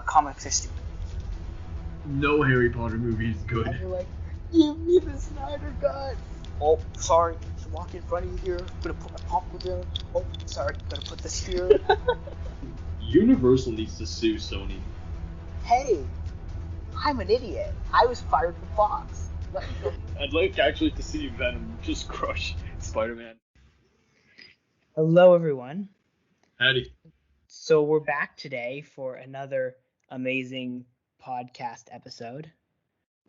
comics are stupid. No Harry Potter movie is good. And you're like, give me the Snyder Cut. Oh, sorry, just walk in front of you here. Gonna put my popcorn there. Oh, sorry, gotta put this here. Universal needs to sue Sony. Hey, I'm an idiot. I was fired from Fox. I'd like actually to see Venom just crush Spider-Man. Hello, everyone. Howdy. So we're back today for another amazing podcast episode.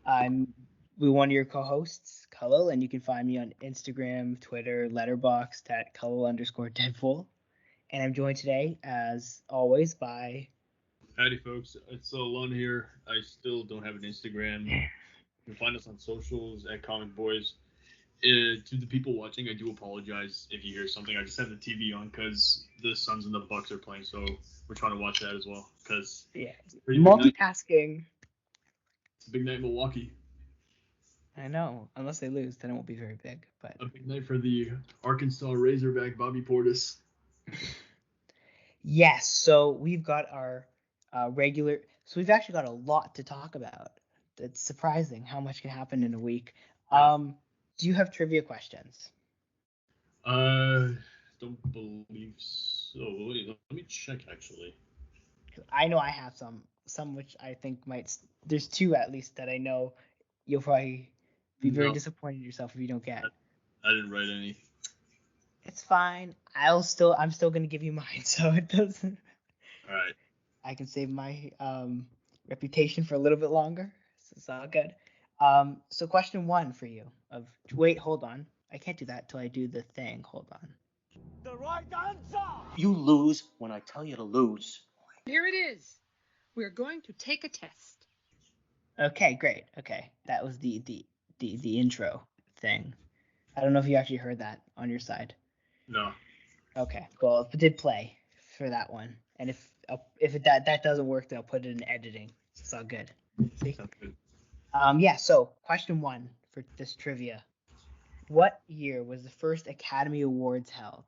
I'm one of your co-hosts, Khalil, and you can find me on Instagram, Twitter, Letterboxd at Khalil_Deadpool. And I'm joined today, as always, by... Howdy, folks. It's Lon here. I still don't have an Instagram. You can find us on socials at Comic Boys. To the people watching, I do apologize if you hear something. I just have the TV on because the Suns and the Bucks are playing, so we're trying to watch that as well. Cause multitasking. It's a big night in Milwaukee. I know. Unless they lose, then it won't be very big. But a big night for the Arkansas Razorback, Bobby Portis. Yes. So we've got our regular. So we've actually got a lot to talk about. It's surprising how much can happen in a week. Do you have trivia questions? Don't believe so. Let me check, actually. I know I have some which I think might. There's two at least that I know you'll probably be very disappointed in yourself if you don't get. I didn't write any. It's fine. I'm still gonna give you mine, so it doesn't. All right. I can save my reputation for a little bit longer. So it's all good. So question 1 for you. Wait, hold on. I can't do that till I do the thing. Hold on. The right answer! You lose when I tell you to lose. Here it is. We're going to take a test. Okay, great. Okay, that was the intro thing. I don't know if you actually heard that on your side. No. Okay, well, it did play for that one, and if that doesn't work, then I'll put it in editing. It's all good. See? Sounds good. Yeah. So question 1 for this trivia: what year was the first Academy Awards held?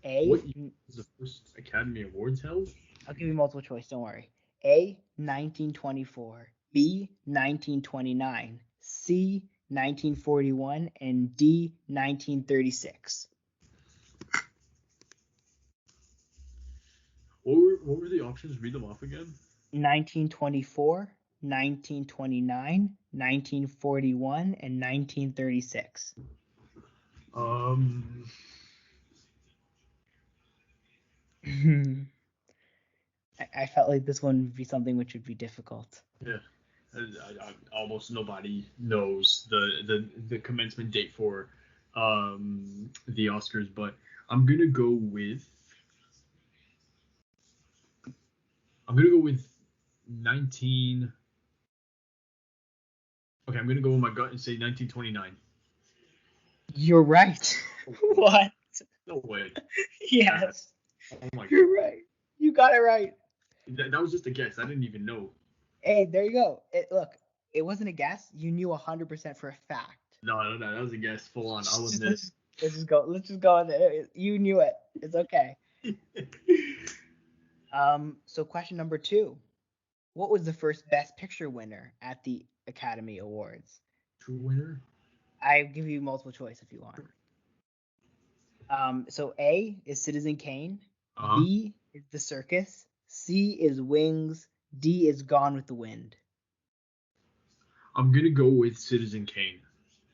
What year was the first Academy Awards held? I'll give you multiple choice. Don't worry. A. 1924. B. 1929. C. 1941, and D. 1936. What were the options? Read them off again. 1924, 1929, 1941, and 1936. I felt like this one would be something which would be difficult. Yeah. Almost nobody knows the commencement date for the Oscars, but I'm gonna go with 19. Okay, I'm gonna go with my gut and say 1929. You're right. What? No way. Yes. Oh my God. You're right. You got it right. That was just a guess. I didn't even know. Hey, there you go. Look, it wasn't a guess. You knew 100% for a fact. No, that was a guess. Full on. I'll admit. Let's just go with it. You knew it. It's okay. So question number 2. What was the first Best Picture winner at the Academy Awards? True winner? I give you multiple choice if you want. So A is Citizen Kane. B is The Circus. C is Wings. D is Gone with the Wind. I'm gonna go with Citizen Kane.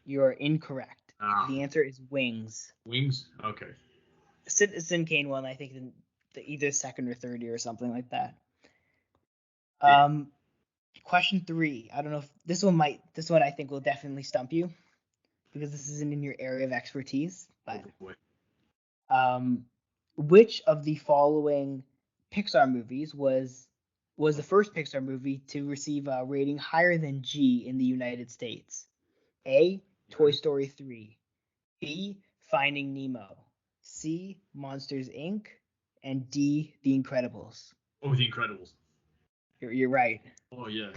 You are incorrect. The answer is Wings. Wings? Okay. Citizen Kane won, I think, in either second or third year or something like that. Question 3. I don't know if this one I think will definitely stump you because this isn't in your area of expertise. But which of the following Pixar movies was the first Pixar movie to receive a rating higher than G in the United States? A. Toy Story 3. B. Finding Nemo. C. Monsters Inc. And D. The Incredibles. Oh, The Incredibles. You're right. Oh yeah,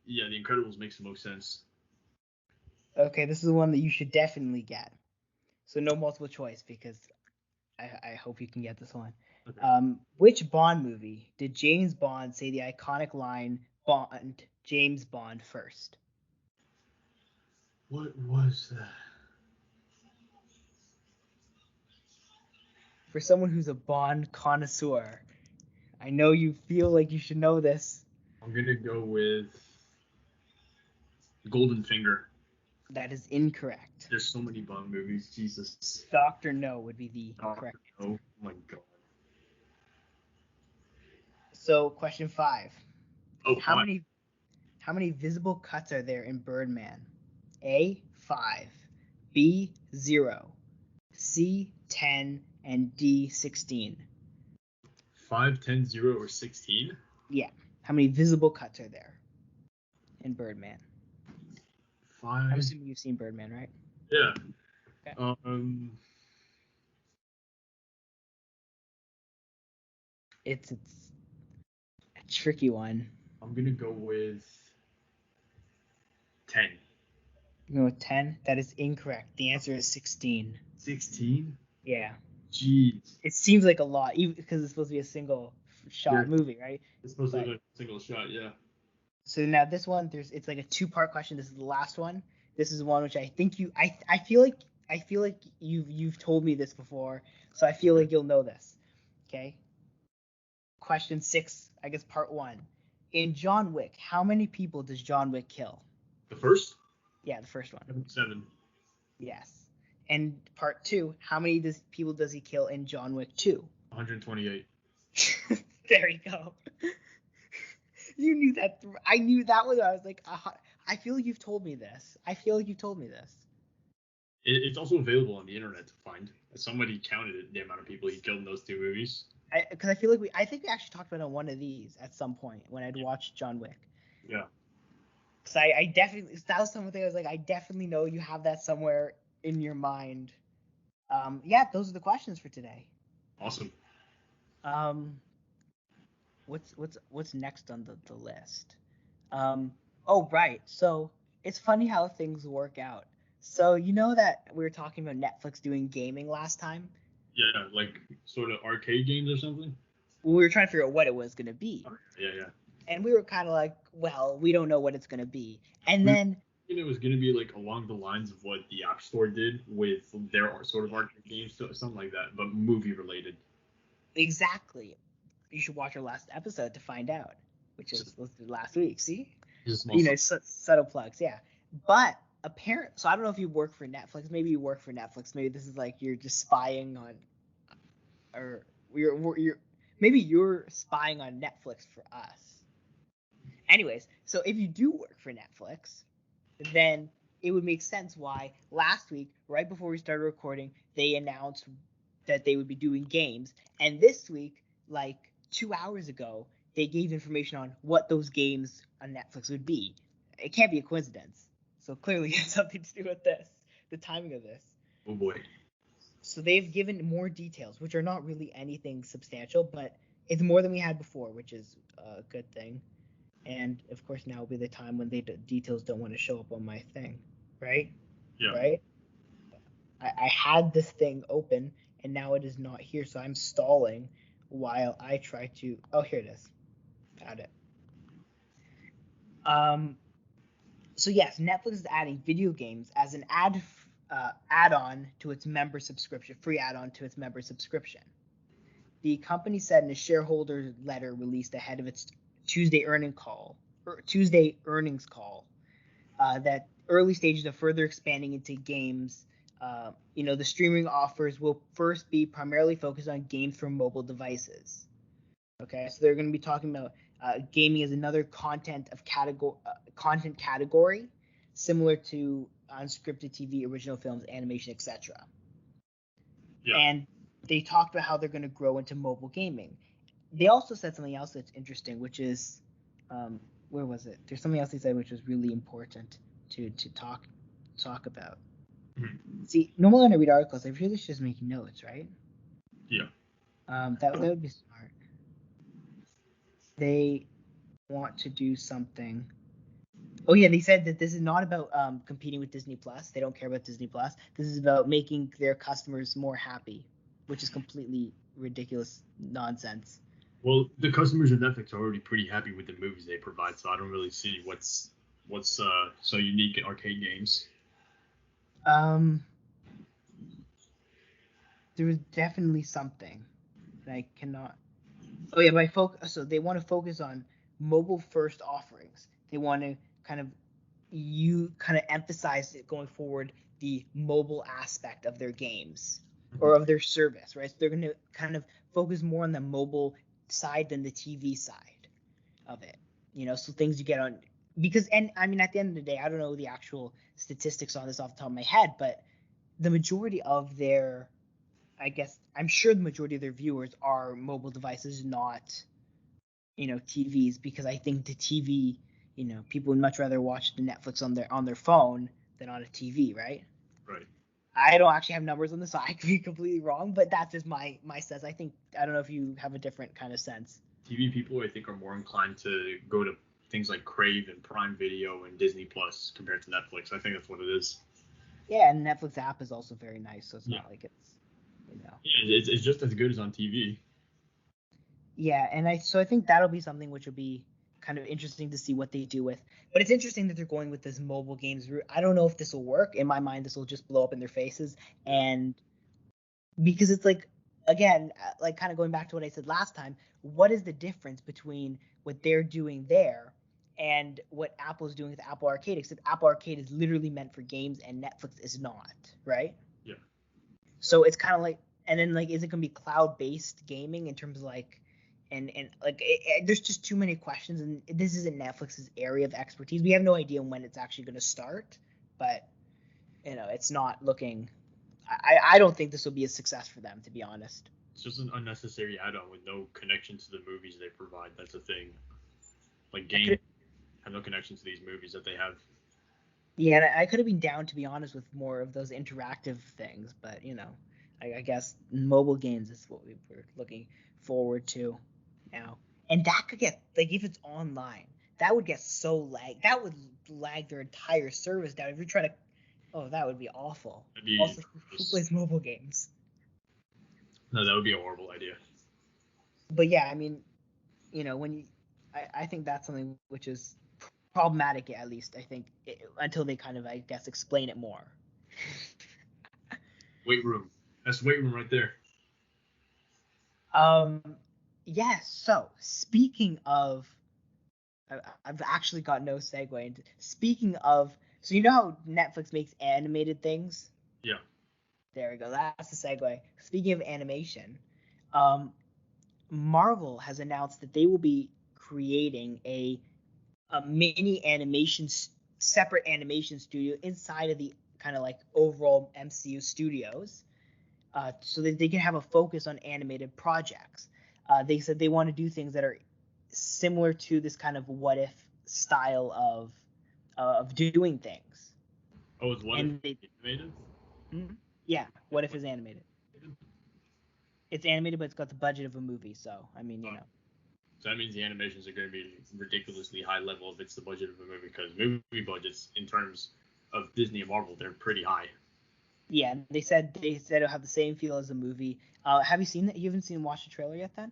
The Incredibles makes the most sense. Okay, this is one that you should definitely get. So no multiple choice because I hope you can get this one. Okay. Which Bond movie did James Bond say the iconic line "Bond, James Bond" first? What was that? For someone who's a Bond connoisseur, I know you feel like you should know this. I'm gonna go with Golden Finger. That is incorrect. There's so many Bond movies. Jesus. Dr. No would be the Oh, correct. oh my god. So, question 5. Oh, How fine. many visible cuts are there in Birdman? A, 5, B, 0, C, 10, and D, 16. 5, 10, 0, or 16? Yeah. How many visible cuts are there in Birdman? 5. I'm assuming you've seen Birdman, right? Yeah. Okay. It's a tricky one. I'm gonna go with 10. You know, 10? That is incorrect. The answer is 16. 16? Yeah. Jeez. It seems like a lot, even because it's supposed to be a single shot movie, right? It's supposed to be a single shot, yeah. So now this one, it's like a 2-part question. This is the last one. This is one which I think I feel like you've told me this before, so I feel like you'll know this. Okay. Question 6, I guess part 1. In John Wick, how many people does John Wick kill? The first? Yeah, the first one. 7. Yes. And part 2, how many people does he kill in John Wick 2? 128. There you go. You knew that. I knew that one. I was like, I feel like you've told me this. It's also available on the internet to find. Somebody counted it, the amount of people he killed in those 2 movies. Because I feel like I think we actually talked about it on one of these at some point when I'd watched John Wick. Yeah. Because I definitely, that was something I was like, I definitely know you have that somewhere in your mind. Yeah, those are the questions for today. Awesome. What's next on the list? Oh, right. So it's funny how things work out. So you know that we were talking about Netflix doing gaming last time? Yeah, like sort of arcade games or something? We were trying to figure out what it was going to be. Yeah. And we were kind of like, well, we don't know what it's going to be. And then it was going to be like along the lines of what the App Store did with their sort of arcade games, something like that, but movie related. Exactly. You should watch our last episode to find out, which is last week. See? Subtle plugs, yeah. But apparently, so I don't know if you work for Netflix. Maybe you work for Netflix. Maybe this is like you're just spying on, or maybe you're spying on Netflix for us. Anyways, so if you do work for Netflix, then it would make sense why last week, right before we started recording, they announced that they would be doing games, and this week, like 2 hours ago, they gave information on what those games on Netflix would be. It can't be a coincidence. So clearly it has something to do with this, the timing of this. Oh boy. So they've given more details, which are not really anything substantial, but it's more than we had before, which is a good thing. And of course now will be the time when the details don't want to show up on my thing, right? Yeah. Right? I had this thing open, and now it is not here, so I'm stalling while I try to... Oh, here it is. Got it. So yes, Netflix is adding video games as an add-on to its member subscription, free add-on to its member subscription. The company said in a shareholder letter released ahead of its Tuesday earnings call, that early stages of further expanding into games. The streaming offers will first be primarily focused on games for mobile devices. Okay, so they're going to be talking about gaming as another content category, similar to unscripted TV, original films, animation, etc. Yeah. And they talked about how they're going to grow into mobile gaming. They also said something else that's interesting, which is, where was it? There's something else they said which was really important to talk about. Mm-hmm. See, normally when I read articles, I really should just make notes, right? Yeah. That would be smart. They want to do something. Oh yeah, they said that this is not about competing with Disney Plus. They don't care about Disney Plus. This is about making their customers more happy, which is completely ridiculous nonsense. Well, the customers of Netflix are already pretty happy with the movies they provide, so I don't really see what's so unique in arcade games. There was definitely something, and I cannot. Oh yeah, by focus. So they want to focus on mobile first offerings. They want to kind of emphasize it going forward, the mobile aspect of their games or of their service, right? So they're going to kind of focus more on the mobile side than the TV side of it. So things you get on, because, and I mean, at the end of the day, I don't know the actual statistics on this off the top of my head, but the majority of their, I guess, I'm sure the majority of their viewers are mobile devices, not, TVs, because I think the TV, people would much rather watch the Netflix on their phone than on a TV, right? Right. I don't actually have numbers on this, so I could be completely wrong, but that's just my sense. I don't know if you have a different kind of sense. TV people, I think, are more inclined to go to things like Crave and Prime Video and Disney Plus compared to Netflix. I think that's what it is. Yeah, and Netflix app is also very nice, so it's not like it's, Yeah, it's just as good as on TV. Yeah, and I think that'll be something which will be kind of interesting to see what they do with. But it's interesting that they're going with this mobile games route. I don't know if this will work. In my mind, this will just blow up in their faces, and because it's like, again, like kind of going back to what I said last time, what is the difference between what they're doing there and what Apple's doing with Apple Arcade? Except Apple Arcade is literally meant for games and Netflix is not, right? Yeah. So it's kind of like, and then like, is it gonna be cloud-based gaming in terms of like, and like, there's just too many questions, and this isn't Netflix's area of expertise. We have no idea when it's actually gonna start, but it's not looking. I don't think this will be a success for them, to be honest. It's just an unnecessary add-on with no connection to the movies they provide. That's the thing. Like games have no connection to these movies that they have. Yeah, and I could have been down, to be honest, with more of those interactive things, but I guess mobile games is what we were looking forward to now. And that could get, like, if it's online, that would get so that would lag their entire service down. If you're trying to, that would be awful. Also, who plays mobile games? No, that would be a horrible idea. But yeah, I mean, I think that's something which is problematic, at least, I think, until they kind of, I guess, explain it more. Weight room. That's weight room right there. Yes. So speaking of, I've actually got no segue into. Speaking of, so you know how Netflix makes animated things? Yeah. There we go. That's the segue. Speaking of animation, Marvel has announced that they will be creating a mini animation, separate animation studio inside of the kind of like overall MCU studios, so that they can have a focus on animated projects. They said they want to do things that are similar to this kind of what if style of doing things. Oh, it's what if animated? Yeah, what if is animated. It's animated, but it's got the budget of a movie, so I mean, So that means the animations are going to be ridiculously high level if it's the budget of a movie, because movie budgets in terms of Disney and Marvel, they're pretty high. Yeah, they said it'll have the same feel as a movie. Have you seen that? You haven't watched the trailer yet, then?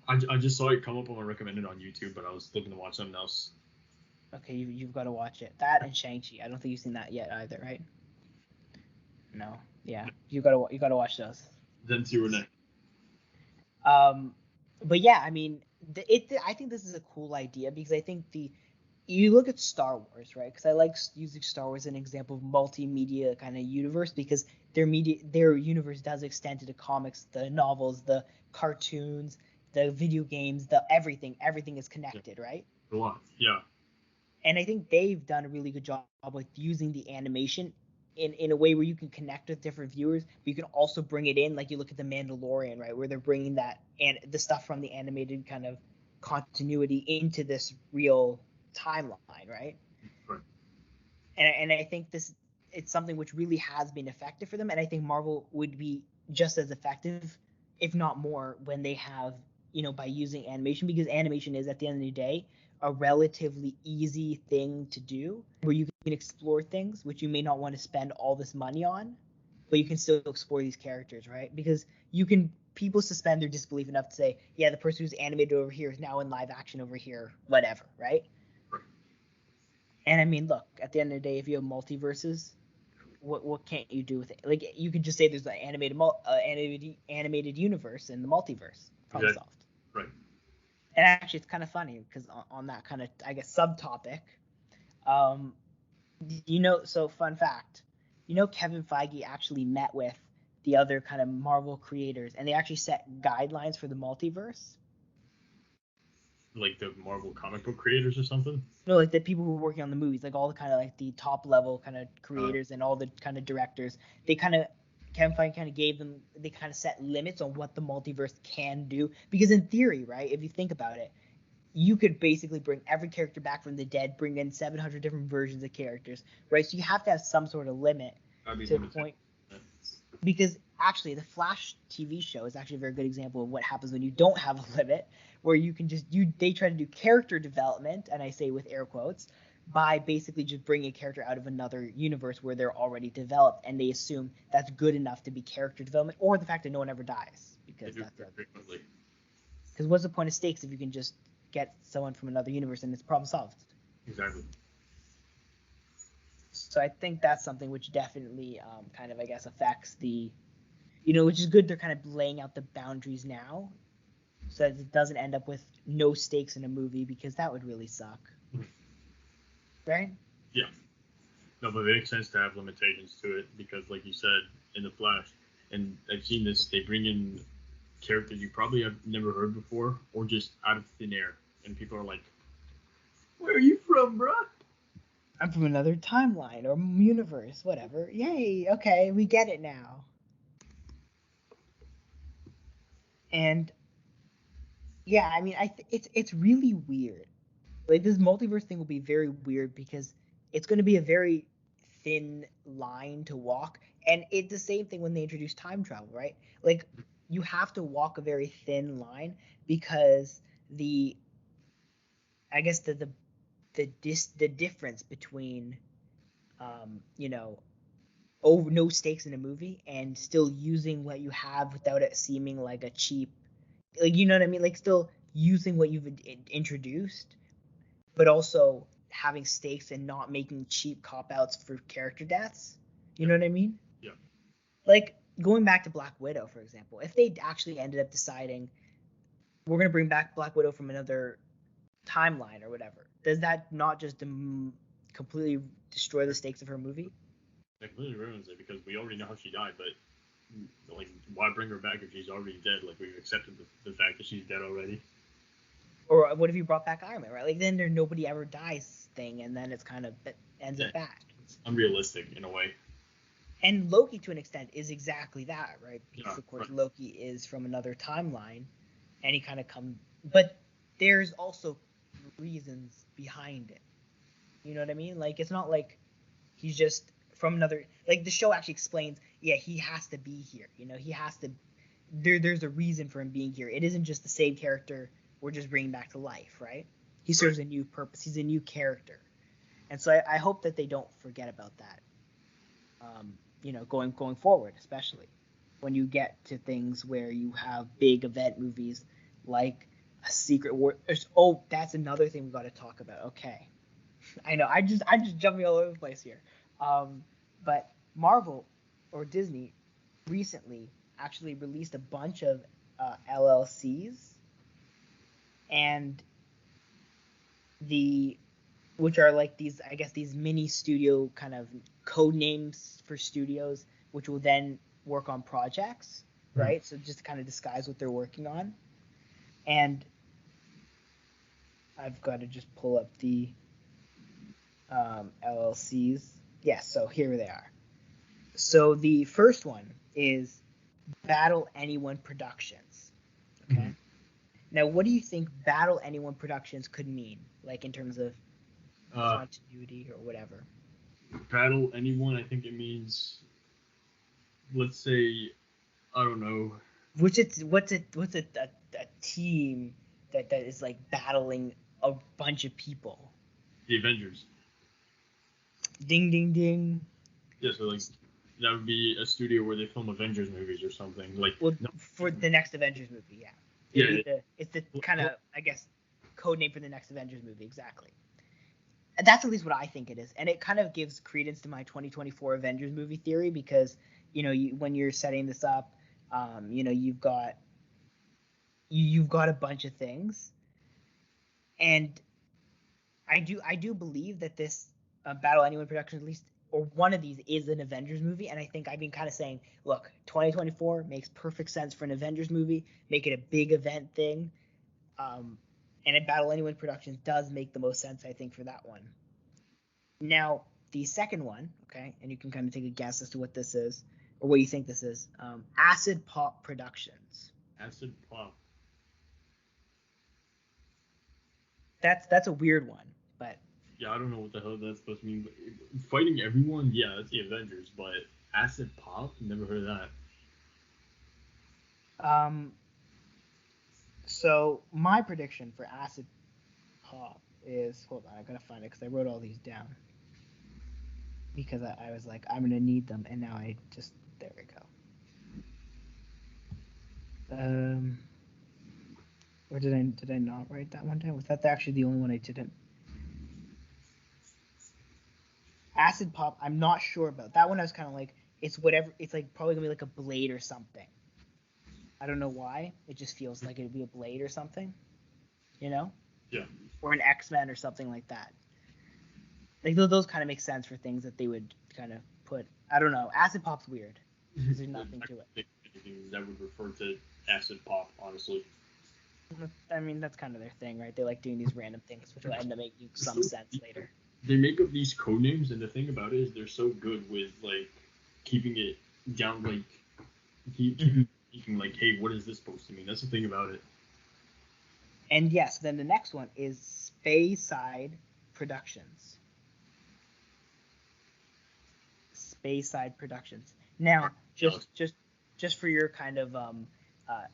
I just saw it come up on my recommended on YouTube, but I was looking to watch something else. Okay, you've got to watch it. That and Shang-Chi. I don't think you've seen that yet either, right? No. Yeah, you gotta watch those. Then two or next. But yeah, I mean, I think this is a cool idea, because I think you look at Star Wars, right? Because I like using Star Wars as an example of multimedia kind of universe, because their universe does extend to the comics, the novels, the cartoons, the video games, the everything is connected, right? A lot, yeah. And I think they've done a really good job with using the animation in a way where you can connect with different viewers, but you can also bring it in, like you look at The Mandalorian, right, where they're bringing that and the stuff from the animated kind of continuity into this real timeline, right? Right. And I think it's something which really has been effective for them, and I think Marvel would be just as effective, if not more, when they have, by using animation, because animation is, at the end of the day, a relatively easy thing to do, where you can explore things which you may not want to spend all this money on, but you can still explore these characters, right? Because you can people suspend their disbelief enough to say, yeah, the person who's animated over here is now in live action over here, whatever, right? Right. And I mean, look, at the end of the day, if you have multiverses, what can't you do with it? Like, you could just say there's an animated universe in the multiverse, problem Exactly. solved. Right. And actually, it's kind of funny because on that kind of, I guess, subtopic, so fun fact, Kevin Feige actually met with the other kind of Marvel creators, and they actually set guidelines for the multiverse. Like the Marvel comic book creators or something? No, like the people who were working on the movies, like all the kind of like the top level kind of creators and all the kind of directors. Kevin Feige kind of they kind of set limits on what the multiverse can do. Because in theory, right, if you think about it, you could basically bring every character back from the dead, bring in 700 different versions of characters, right? So you have to have some sort of limit to a point. Because actually, the Flash TV show is actually a very good example of what happens when you don't have a limit, where you can they try to do character development, and I say with air quotes, by basically just bringing a character out of another universe where they're already developed, and they assume that's good enough to be character development, or the fact that no one ever dies, because what's the point of stakes if you can just get someone from another universe and it's problem solved? Exactly. So I think that's something which definitely kind of, I guess, affects the, which is good. They're kind of laying out the boundaries now so that it doesn't end up with no stakes in a movie, because that would really suck. Right? Yeah. No, but it makes sense to have limitations to it because, like you said, in The Flash, and I've seen this, they bring in characters you probably have never heard before or just out of thin air. And people are like, where are you from, bruh? I'm from another timeline or universe, whatever. Yay, okay, we get it now. And yeah, I mean, it's really weird. Like, this multiverse thing will be very weird because it's going to be a very thin line to walk, and it's the same thing when they introduce time travel, right? Like, you have to walk a very thin line because I guess the difference between no stakes in a movie and still using what you have without it seeming like a cheap, like, you know what I mean, like still using what you've introduced but also having stakes and not making cheap cop outs for character deaths. You know what I mean? Yeah. Like, going back to Black Widow, for example, if they actually ended up deciding we're going to bring back Black Widow from another timeline or whatever, does that not just completely destroy the stakes of her movie? It completely ruins it because we already know how she died, but like, why bring her back if she's already dead? Like, we've accepted the fact that she's dead already. Or what if you brought back Iron Man, right? Like, then there's nobody ever dies thing, and then it's kind of ends up bad. It's unrealistic in a way. And Loki, to an extent, is exactly that, right? Because of course, right. Loki is from another timeline, and he kind of but there's also reasons behind it. You know what I mean? Like, it's not like he's just from another. Like, the show actually explains, yeah, he has to be here. He has to. There's a reason for him being here. It isn't just the same character we're just bringing back to life, right? He serves a new purpose. He's a new character, and so I hope that they don't forget about that. Going forward, especially when you get to things where you have big event movies like a Secret War. Oh, that's another thing we got to talk about. Okay, I know I'm just jumping all over the place here, but Marvel or Disney recently actually released a bunch of LLCs and which are like these, I guess, these mini studio kind of code names for studios, which will then work on projects, right? So just to kind of disguise what they're working on. And I've got to just pull up the LLCs. Yes, so here they are. So the first one is Battle Anyone Productions. Okay. Mm-hmm. Now, what do you think Battle Anyone Productions could mean, like in terms of continuity or whatever? Battle Anyone, I think it means, let's say, I don't know. What's a team that is like battling a bunch of people? The Avengers. Ding ding ding. Yeah, so like That would be a studio where they film Avengers movies or something. Like, Well, no, for the next Avengers movie, yeah. yeah, It's the kind of, I guess, code name for the next Avengers movie, exactly. And that's at least what I think it is, and it kind of gives credence to my 2024 Avengers movie theory because when you're setting this up, you've got a bunch of things, and I do believe that this Battle Anyone production, at least, or one of these, is an Avengers movie. And I think I've been kind of saying, look, 2024 makes perfect sense for an Avengers movie. Make it a big event thing. And a Battle Anyone production does make the most sense, I think, for that one. Now, the second one, okay, and you can kind of take a guess as to what this is, or what you think this is. Acid Pop Productions. Acid Pop. That's a weird one, but Yeah, I don't know what the hell that's supposed to mean. But fighting everyone, yeah, that's the Avengers. But Acid Pop, never heard of that. So my prediction for Acid Pop is, hold on, I gotta find it because I wrote all these down because I was like, I'm gonna need them, and now there we go. Or did I not write that one down? Was that actually the only one I didn't? Acid Pop, I'm not sure about. That one I was kind of like, it's whatever, it's like probably gonna be like a Blade or something. I don't know why. It just feels like it'd be a Blade or something. Yeah. Or an X-Men or something like that. Like those kind of make sense for things that they would kind of put. I don't know. Acid Pop's weird because there's nothing to it. Anything that would refer to Acid Pop, honestly. I mean, that's kind of their thing, right? They like doing these random things, which will end up making some sense later. They make up these code names, and the thing about it is they're so good with like keeping it down, like keeping like, hey, what is this supposed to mean? That's the thing about it. And yes, then the next one is Speyside Productions. Speyside Productions. Now, just for your kind of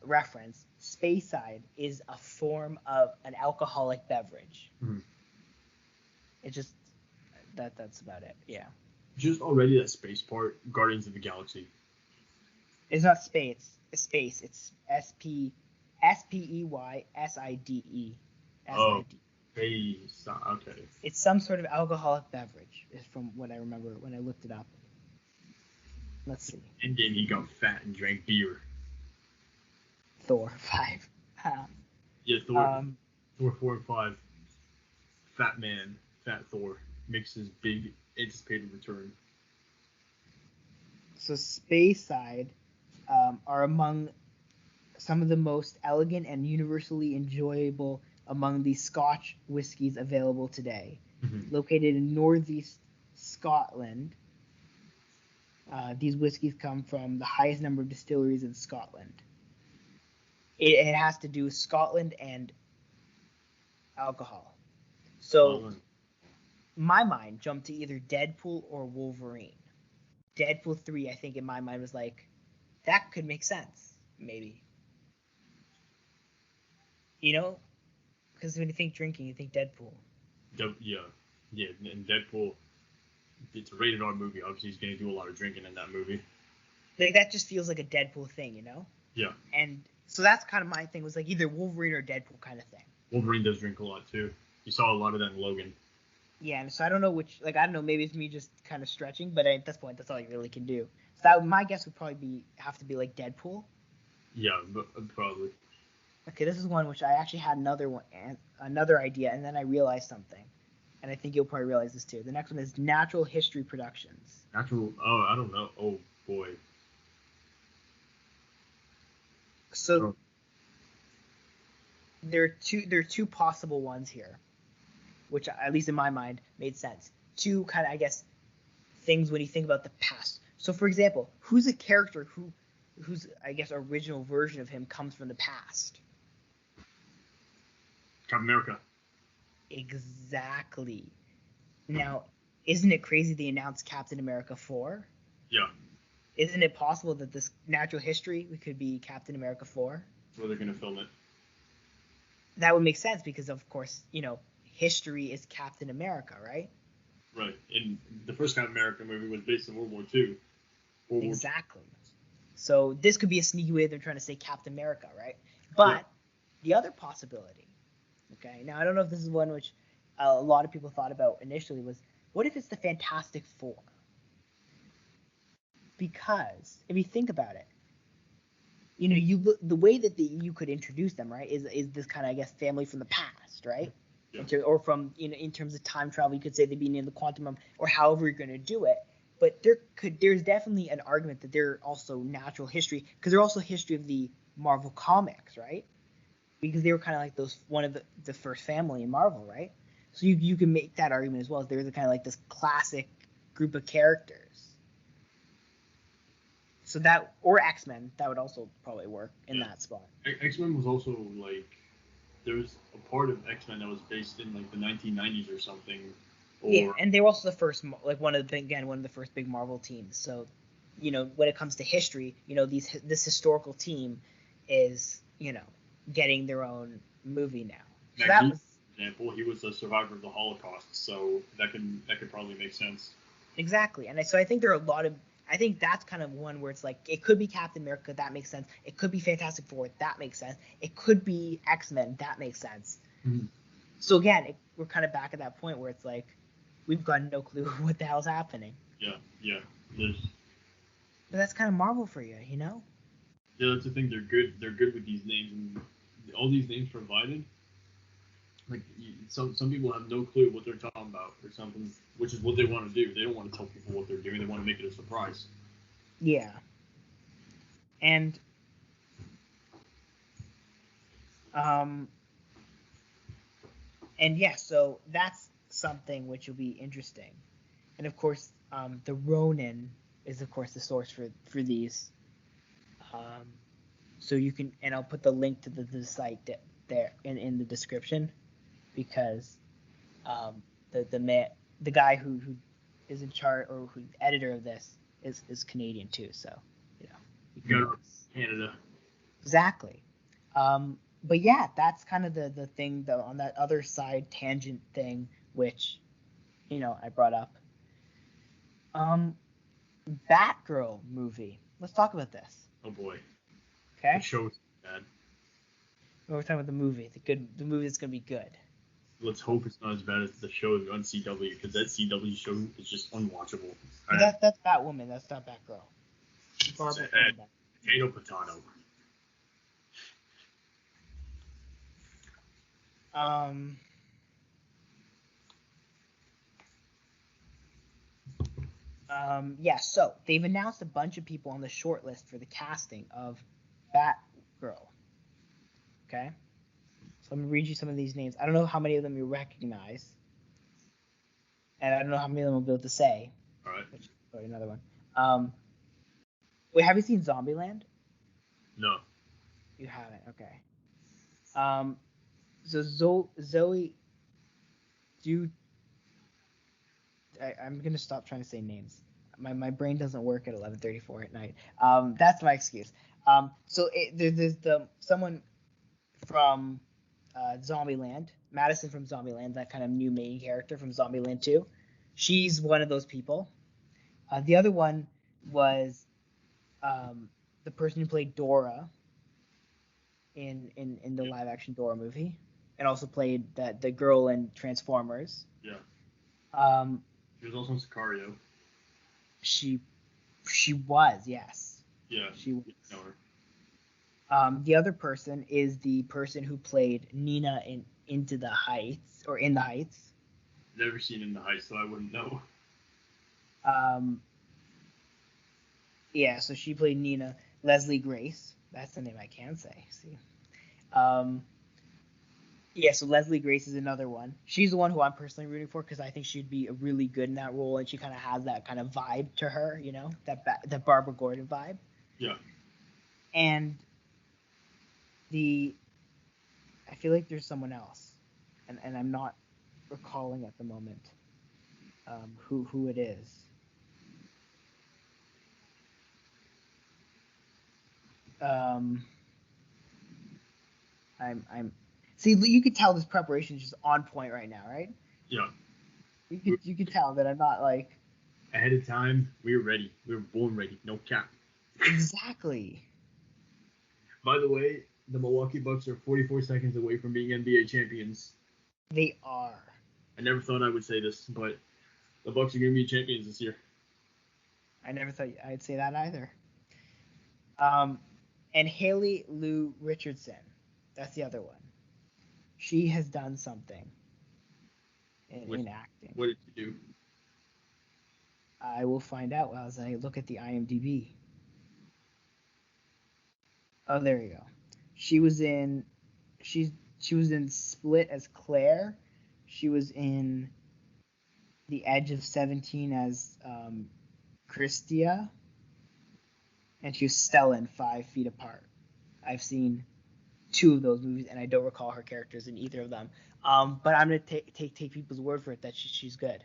reference, Speyside is a form of an alcoholic beverage. Mm-hmm. It just that's about it. Yeah. Just already that space part, Guardians of the Galaxy. It's not space. It's space. It's SPEYSIDE. Oh, space. Okay. It's some sort of alcoholic beverage, is from what I remember when I looked it up. Let's see. Endgame, he got fat and drank beer. Thor 5. Yeah, Thor 4 and 5. Fat man, Fat Thor makes his big anticipated return. So Speyside are among some of the most elegant and universally enjoyable among the Scotch whiskies available today. Mm-hmm. Located in northeast Scotland, these whiskies come from the highest number of distilleries in Scotland. It has to do with Scotland and alcohol. So my mind jumped to either Deadpool or Wolverine. Deadpool 3, I think in my mind was like, that could make sense, maybe. Because when you think drinking, you think Deadpool. Yeah, and Deadpool, it's a rated R movie. Obviously, he's going to do a lot of drinking in that movie. Like, that just feels like a Deadpool thing, Yeah. And so that's kind of my thing, was like either Wolverine or Deadpool kind of thing. Wolverine does drink a lot, too. You saw a lot of that in Logan. Yeah, and so I don't know which, I don't know, maybe it's me just kind of stretching, but at this point, that's all you really can do. So my guess would probably have to be like Deadpool. Yeah, probably. Okay, this is one which I actually had another idea, and then I realized something. And I think you'll probably realize this too. The next one is Natural History Productions. I don't know. Oh, boy. So there are two possible ones here, which at least in my mind made sense. Two kind of, I guess, things when you think about the past. So for example, who's a character whose I guess original version of him comes from the past? Captain America. Exactly. Now, isn't it crazy they announced Captain America 4? Yeah. Isn't it possible that this Natural History could be Captain America 4? Where they're going to film it. That would make sense because, of course, history is Captain America, right? Right. And the first Captain America movie was based in World War II. World War II. Exactly. So this could be a sneaky way they're trying to say Captain America, right? But the other possibility, okay, now I don't know if this is one which a lot of people thought about initially, was what if it's the Fantastic Four? Because if you think about it, you know, you look, the way that you could introduce them, right, is this kind of, I guess, family from the past, right? Yeah. Or from, you know, in terms of time travel, you could say they'd be near the quantum realm, or however you're going to do it. But there's definitely an argument that they're also natural history, because they're also history of the Marvel comics, right? Because they were kind of like one of the first family in Marvel, right? So you can make that argument as well. They're kind of like this classic group of characters. So that, or X-Men, that would also probably work in that spot. X-Men was also like, there was a part of X-Men that was based in like the 1990s or something. Yeah, and they were also the first, like one of the first big Marvel teams. So, you know, when it comes to history, you know, this historical team is, you know, getting their own movie now. So that was, for example, he was a survivor of the Holocaust, so that could probably make sense. Exactly, and so I think there are a lot of, I think that's kind of one where it's like, it could be Captain America, that makes sense. It could be Fantastic Four, that makes sense. It could be X-Men, that makes sense. Mm-hmm. So again, we're kind of back at that point where it's like, we've got no clue what the hell's happening. Yeah. But that's kind of Marvel for you, you know? Yeah, that's the thing. They're good with these names, and all these names provided. Like some people have no clue what they're talking about or something, which is what they want to do. They don't want to tell people what they're doing. They want to make it a surprise. Yeah. And yeah, so that's something which will be interesting. And of course, the Ronin is of course the source for these. So you can, and I'll put the link to the site there in the description, because the guy who is in charge, or who editor of this, is Canadian too. So, you know, You go to Canada. Exactly. But yeah, that's kind of the thing though, on that other side tangent thing, which, you know, I brought up. Batgirl movie. Let's talk about this. Oh boy. Okay. The show's bad. We're talking about the movie. The movie that's gonna be good. Let's hope it's not as bad as the show on CW, because that CW show is just unwatchable. That's Batwoman. That's not Batgirl. Potato. Yeah, so they've announced a bunch of people on the short list for the casting of Batgirl. Okay? So I'm going to read you some of these names. I don't know how many of them you recognize. And I don't know how many of them we'll be able to say. All right. Sorry, another one. Wait, have you seen Zombieland? No. You haven't, okay. So Zoe, I'm gonna stop trying to say names. My brain doesn't work at 11:34 at night. That's my excuse. So there's someone from Zombieland, Madison from Zombieland, that kind of new main character from Zombieland 2. She's one of those people. The other one was the person who played Dora in the live action Dora movie, and also played the girl in Transformers. Yeah. She was also in Sicario. She was, yes. Yeah. She was. Know her. The other person is the person who played Nina in Into the Heights, or In the Heights. Never seen In the Heights, so I wouldn't know. Yeah, so she played Nina. Leslie Grace, that's the name I can say. See. Yeah, so Leslie Grace is another one. She's the one who I'm personally rooting for, because I think she'd be really good in that role, and she kind of has that kind of vibe to her, you know, that Barbara Gordon vibe. Yeah. And I feel like there's someone else, and I'm not recalling at the moment who it is. I'm see, you could tell this preparation is just on point right now, right? Yeah. You could tell that I'm not like ahead of time. We were ready. We were born ready. No cap. Exactly. By the way, the Milwaukee Bucks are 44 seconds away from being NBA champions. They are. I never thought I would say this, but the Bucks are going to be champions this year. I never thought I'd say that either. And Haley Lou Richardson, that's the other one. She has done something in acting. What did you do? I will find out as I look at the IMDb. Oh, there you go. She was in Split as Claire. She was in The Edge of 17 as Christia. And she was Stella in 5 Feet Apart. I've seen 2 of those movies, and I don't recall her characters in either of them. But I'm gonna take people's word for it that she's good.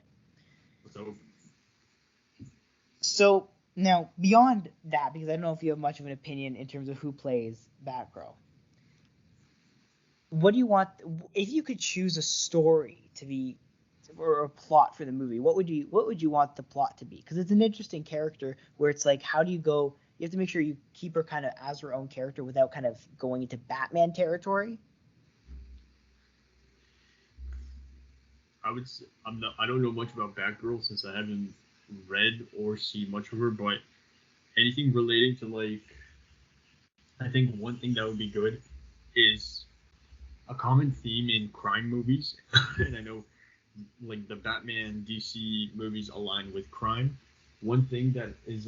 So now, beyond that, because I don't know if you have much of an opinion in terms of who plays Batgirl, what do you want if you could choose a story to be or a plot for the movie? What would you want the plot to be? Because it's an interesting character where it's like, how do you go? You have to make sure you keep her kind of as her own character without kind of going into Batman territory. I don't know much about Batgirl since I haven't read or seen much of her, but anything relating to, like, I think one thing that would be good is a common theme in crime movies, and I know, like, the Batman DC movies align with crime. One thing that is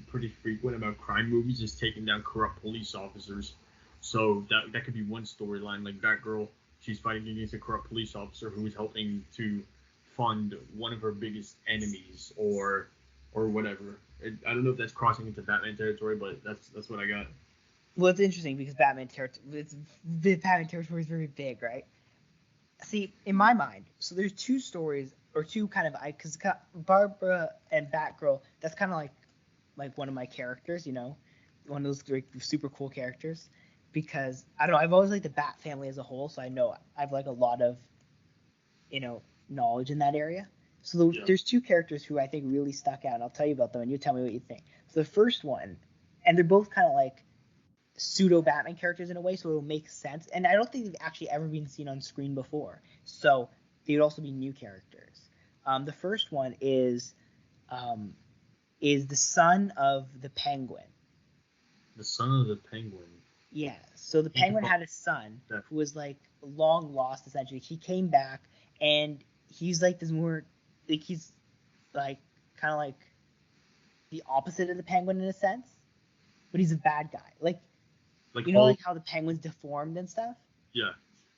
pretty frequent about crime movies is taking down corrupt police officers. So that could be one storyline, like Batgirl. She's fighting against a corrupt police officer who is helping to fund one of her biggest enemies, or whatever. I don't know if that's crossing into Batman territory, but that's what I got. Well, it's interesting because Batman territory is very big, right? See, in my mind, so there's 2 stories or 2 kind of because Barbara and Batgirl, that's kind of like one of my characters, you know, one of those like super cool characters. Because I don't know, I've always liked the Bat family as a whole, so I know I've like a lot of, you know, knowledge in that area. So there's 2 characters who I think really stuck out, and I'll tell you about them, and you tell me what you think. So the first one, and they're both kind of like pseudo Batman characters in a way, so it'll make sense. And I don't think they've actually ever been seen on screen before, so they would also be new characters. The first one is the son of the Penguin. The son of the Penguin. Yeah, so the Penguin had a son who was like long lost essentially. He came back, and he's like this more like he's like kind of like the opposite of the Penguin in a sense, but he's a bad guy. Like you know, like how the Penguin's deformed and stuff. Yeah.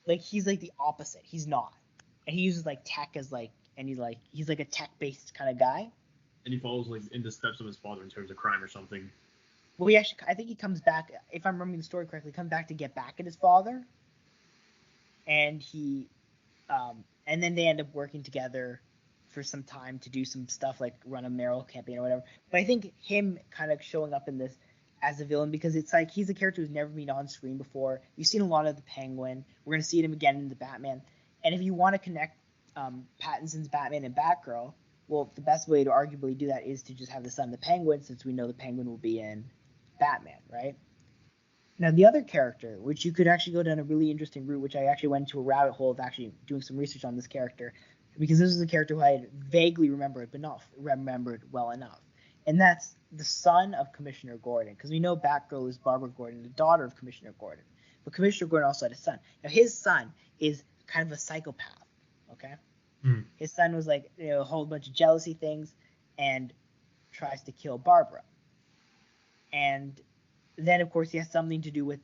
Like he's like the opposite. He's not, and he uses like tech as like, and he's like a tech based kind of guy. And he follows like in the steps of his father in terms of crime or something. Well, I think he comes back, if I'm remembering the story correctly, comes back to get back at his father, and and then they end up working together for some time to do some stuff like run a mayoral campaign or whatever. But I think him kind of showing up in this as a villain, because it's like he's a character who's never been on screen before. You've seen a lot of the Penguin. We're gonna see him again in the Batman. And if you want to connect Pattinson's Batman and Batgirl, well, the best way to arguably do that is to just have the son of the Penguin, since we know the Penguin will be in Batman, right? Now, the other character, which you could actually go down a really interesting route, which I actually went into a rabbit hole of actually doing some research on this character, because this is a character who I had vaguely remembered, but not remembered well enough. And that's the son of Commissioner Gordon, because we know Batgirl is Barbara Gordon, the daughter of Commissioner Gordon. But Commissioner Gordon also had a son. Now, his son is kind of a psychopath, okay? His son was like, you know, a whole bunch of jealousy things and tries to kill Barbara. And then, of course, he has something to do with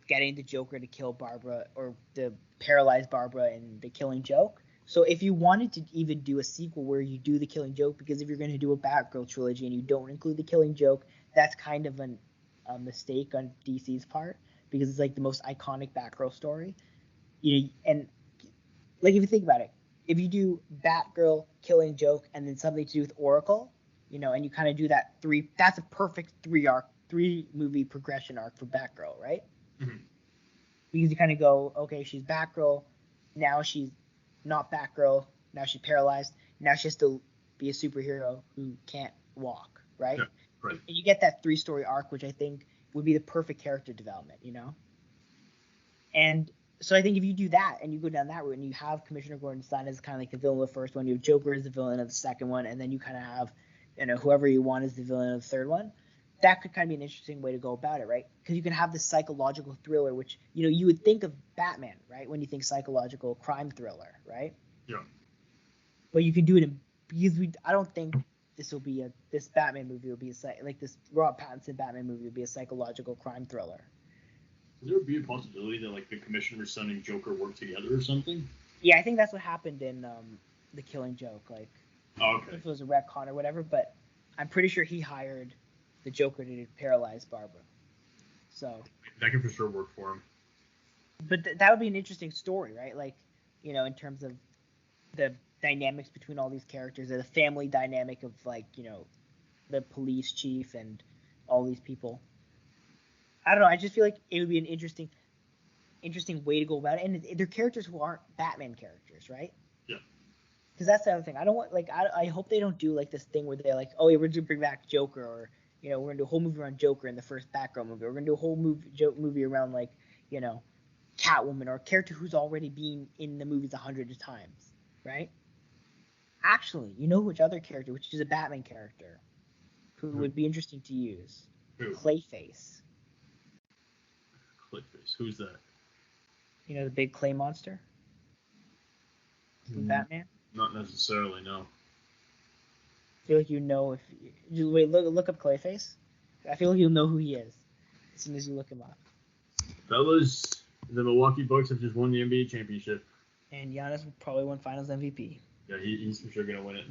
getting the Joker to kill Barbara, or to paralyze Barbara in The Killing Joke. So if you wanted to even do a sequel where you do The Killing Joke, because if you're going to do a Batgirl trilogy and you don't include The Killing Joke, that's kind of a mistake on DC's part, because it's like the most iconic Batgirl story. You know, and like if you think about it, if you do Batgirl, Killing Joke, and then something to do with Oracle, you know, and you kind of do that that's a perfect 3-movie progression arc for Batgirl, right? Mm-hmm. Because you kind of go, okay, she's Batgirl, now she's not Batgirl, now she's paralyzed, now she has to be a superhero who can't walk, right? Yeah, right. And you get that 3-story arc, which I think would be the perfect character development, And so I think if you do that and you go down that route and you have Commissioner Gordon Stein as kind of like the villain of the first one, you have Joker as the villain of the second one, and then you kind of have, whoever you want as the villain of the third one, that could kind of be an interesting way to go about it, right? Because you can have this psychological thriller, which, you would think of Batman, right? When you think psychological crime thriller, right? Yeah. But you can do it because I don't think this Batman movie will be this Robert Pattinson Batman movie will be a psychological crime thriller. Could there be a possibility that like the Commissioner's son and Joker work together or something? Yeah, I think that's what happened in The Killing Joke. Like, Oh, okay. if it was a retcon or whatever, but I'm pretty sure he hired the Joker to paralyze Barbara. So That could for sure work for him. but that would be an interesting story, right? Like, in terms of the dynamics between all these characters, the family dynamic of like, the police chief and all these people. I don't know. I just feel like it would be an interesting way to go about it, and they're characters who aren't Batman characters, right? Yeah. Because that's the other thing. I don't want I hope they don't do like this thing where they're like, oh yeah, we're gonna bring back Joker, or we're gonna do a whole movie around Joker in the first Batgirl movie. We're gonna do a whole movie around like Catwoman, or a character who's already been in the movies 100 times, right? Actually, which other character, which is a Batman character, who would be interesting to use? Who? Clayface. Clayface. Who's that? The big clay monster from Batman. Not necessarily, no. I feel like if you wait, look up Clayface. I feel like you'll know who he is as soon as you look him up. Fellas, the Milwaukee Bucks have just won the NBA championship. And Giannis will probably win Finals MVP. Yeah, he's for sure gonna win it.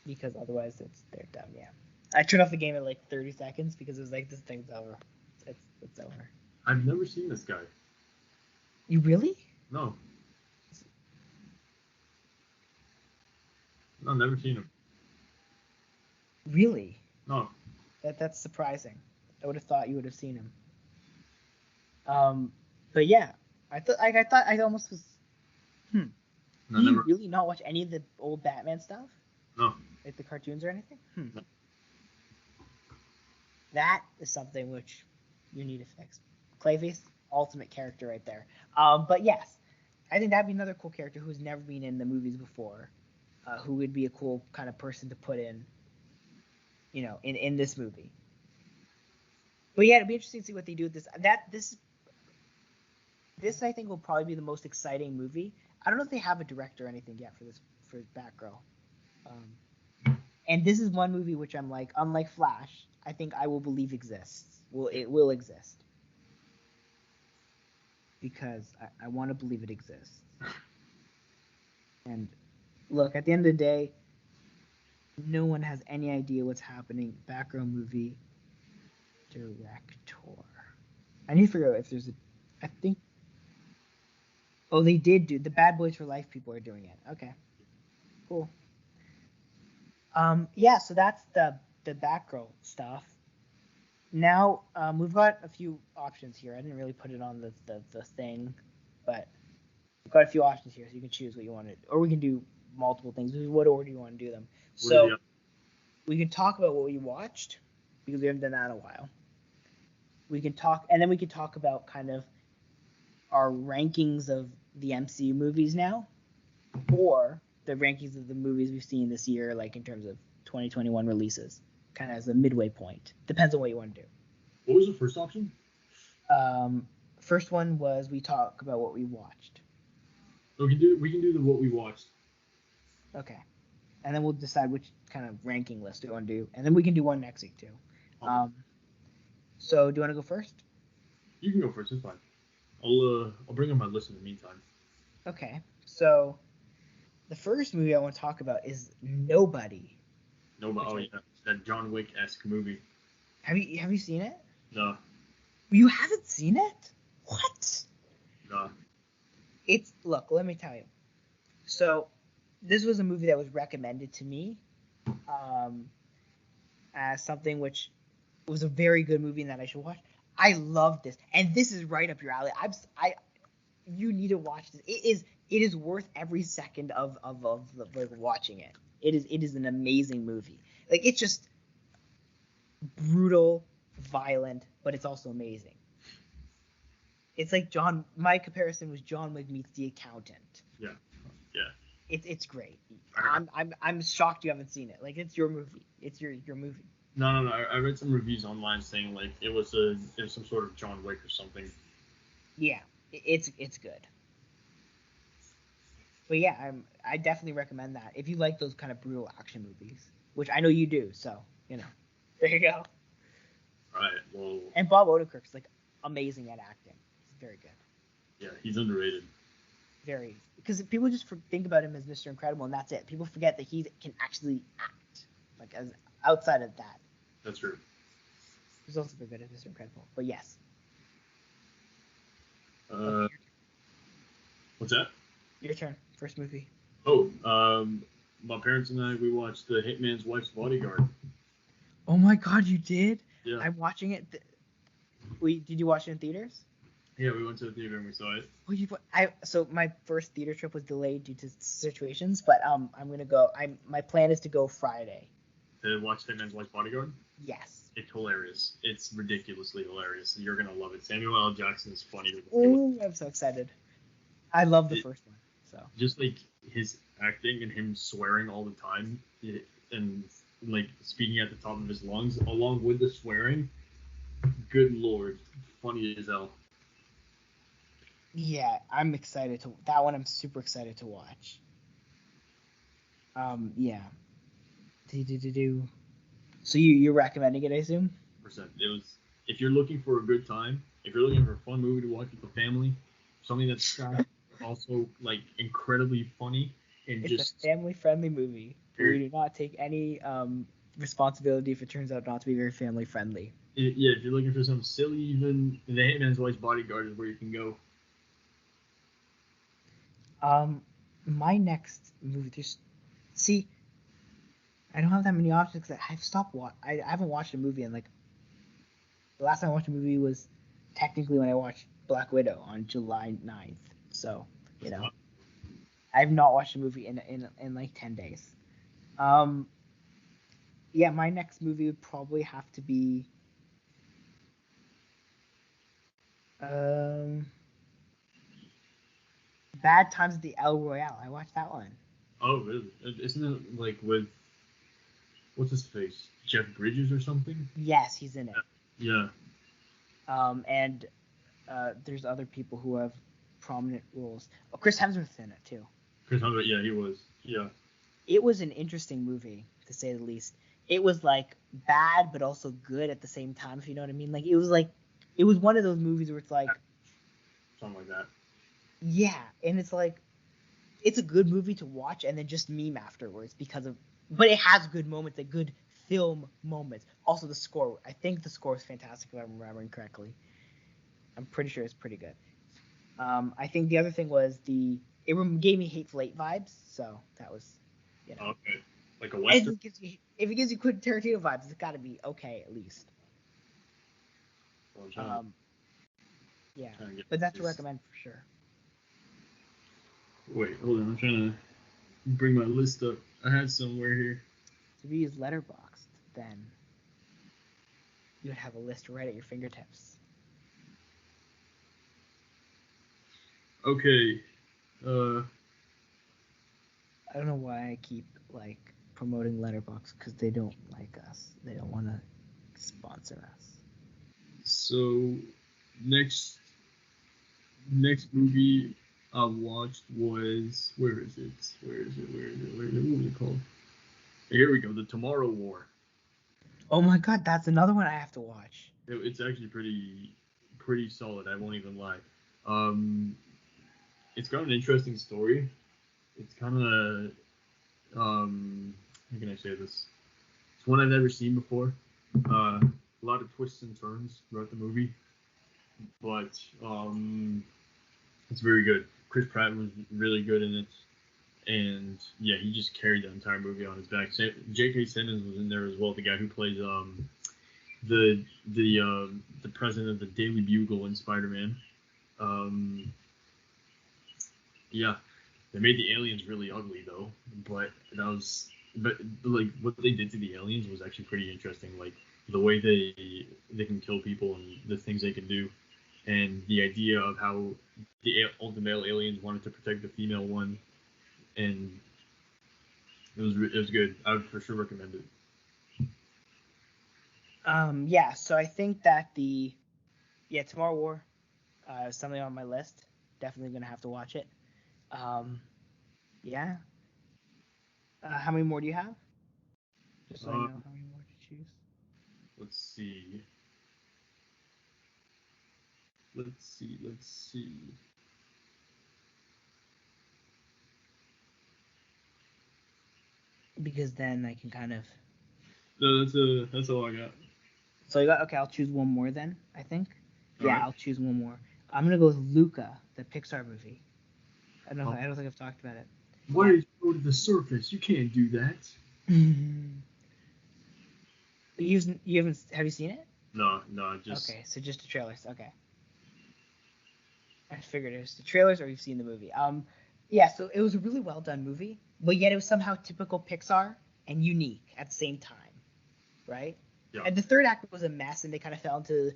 Because otherwise they're done. Yeah. I turned off the game at like 30 seconds because it was like, this thing's over. It's over. I've never seen this guy. You really? No. No, never seen him. Really? No. That's surprising. I would have thought you would have seen him. But yeah, I thought I almost was. No, Do you never. really not watch any of the old Batman stuff? No. Like the cartoons or anything? No. That is something which you need to fix. Clayface, ultimate character right there. But yes, I think that'd be another cool character who's never been in the movies before, who would be a cool kind of person to put in, in this movie. But yeah, it'd be interesting to see what they do with this. This I think will probably be the most exciting movie. I don't know if they have a director or anything yet for Batgirl. And this is one movie which I'm like, unlike Flash, I think I will believe exists. It will exist. Because I want to believe it exists. And look, at the end of the day, no one has any idea what's happening. Batgirl movie director. I need to figure out if there's I think. Oh, they did do the Bad Boys for Life people are doing it. Okay. Cool. Yeah, so that's the Batgirl stuff. Now, we've got a few options here. I didn't really put it on the thing, but we've got a few options here, so you can choose what you want to, or we can do multiple things. What order do you want to do them? So we can talk about what we watched, because we haven't done that in a while. We can talk, and then we can talk about kind of our rankings of the MCU movies now, or the rankings of the movies we've seen this year, like in terms of 2021 releases, kind of as a midway point. Depends on what you want to do. What was the first option? First one was we talk about what we watched. We can do the what we watched. Okay. And then we'll decide which kind of ranking list we want to do. And then we can do one next week too. Okay. So do you want to go first? You can go first, it's fine. I'll bring up my list in the meantime. Okay. So the first movie I want to talk about is Nobody. Nobody. Oh yeah, that John Wick-esque movie. Have you seen it? No. You haven't seen it? What? No. Look, let me tell you. So this was a movie that was recommended to me as something which was a very good movie and that I should watch. I love this, and this is right up your alley. You need to watch this. It is worth every second of watching it. It is an amazing movie. Like, it's just brutal, violent, but it's also amazing. It's like my comparison was John Wick meets The Accountant. Yeah. It's great. I'm shocked you haven't seen it. Like, it's your movie. It's your movie. No. I read some reviews online saying like it was some sort of John Wick or something. Yeah, it's good. But yeah, I definitely recommend that if you like those kind of brutal action movies, which I know you do. So there you go. All right. Well. And Bob Odenkirk's like amazing at acting. He's very good. Yeah, he's underrated. Very, because people just think about him as Mr. Incredible, and that's it. People forget that he can actually act, like, as outside of that. That's true. He's also very good at Mr. Incredible. But yes. What's that? Your turn. First movie. Oh, my parents and I, we watched The Hitman's Wife's Bodyguard. Oh my God, you did? Yeah. I'm watching it. Did you watch it in theaters? Yeah, we went to the theater and we saw it. Well, so my first theater trip was delayed due to situations, but I'm gonna go. My plan is to go Friday. To watch Hitman's Wife's Bodyguard? Yes. It's hilarious. It's ridiculously hilarious. You're gonna love it. Samuel L. Jackson is funny. Ooh, I'm so excited. I love the first one. So just like his acting and him swearing all the time and like speaking at the top of his lungs along with the swearing. Good Lord, funny as hell. Yeah, I'm excited that one. I'm super excited to watch. Yeah. So you're recommending it, I assume? It was. If you're looking for a good time, if you're looking for a fun movie to watch with the family, something that's also like incredibly funny and it's a family-friendly movie. We do not take any responsibility if it turns out not to be very family-friendly. Yeah, if you're looking for something silly, even The Hitman's Wife's Bodyguard is where you can go. My next movie, I don't have that many options because I've stopped I haven't watched a movie in like. The last time I watched a movie was technically when I watched Black Widow on July 9th. So, I've not watched a movie in like 10 days. Yeah, my next movie would probably have to be Bad Times at the El Royale. I watched that one. Oh, really? Isn't it like with what's his face? Jeff Bridges or something? Yes, he's in it. Yeah. And there's other people who have prominent roles. Oh, Chris Hemsworth's in it too. Chris Hemsworth, yeah, he was. Yeah. It was an interesting movie, to say the least. It was like bad, but also good at the same time, if you know what I mean. Like, it was one of those movies where it's like something like that. Yeah, and it's like it's a good movie to watch and then just meme afterwards but it has good moments, like good film moments. Also, the score. I think the score is fantastic if I'm remembering correctly. I'm pretty sure it's pretty good. I think the other thing was it gave me Hateful Eight vibes, so that was, Okay, like a western. If it gives you Quentin Tarantino vibes, it's got to be okay at least. Yeah, but that's to recommend for sure. Wait, hold on. I'm trying to bring my list up. I had somewhere here. If you use Letterboxd, then you would have a list right at your fingertips. Okay. I don't know why I keep promoting Letterboxd, because they don't like us. They don't want to sponsor us. So next movie I watched was where is it? What was it called? Here we go. The Tomorrow War. Oh my God, that's another one I have to watch. It's actually pretty solid. I won't even lie. It's got an interesting story. It's kind of how can I say this? It's one I've never seen before. A lot of twists and turns throughout the movie, but it's very good. Chris Pratt was really good in it, and yeah, he just carried the entire movie on his back. J.K. Simmons was in there as well, the guy who plays the president of the Daily Bugle in Spider-Man. Yeah, they made the aliens really ugly though, but that was but like what they did to the aliens was actually pretty interesting. Like the way they can kill people and the things they can do, and the idea of how the male aliens wanted to protect the female one, and it was good. I would for sure recommend it. Yeah, so I think that Tomorrow War is something on my list. Definitely gonna have to watch it. Yeah. How many more do you have? Just so I know how many more to choose. Let's see. Let's see. Because then I can kind of. No, that's all I got. So you got okay. I'll choose one more then. I think. All Yeah, right. I'll choose one more. I'm gonna go with Luca, the Pixar movie. I don't think I've talked about it. Why did you go to the surface? You can't do that. You haven't have you seen it? No, just Okay, so just the trailers. Okay. I figured it was the trailers or you've seen the movie. Yeah, so it was a really well done movie, but yet it was somehow typical Pixar and unique at the same time, right? Yeah. And the third act was a mess, and they kind of fell into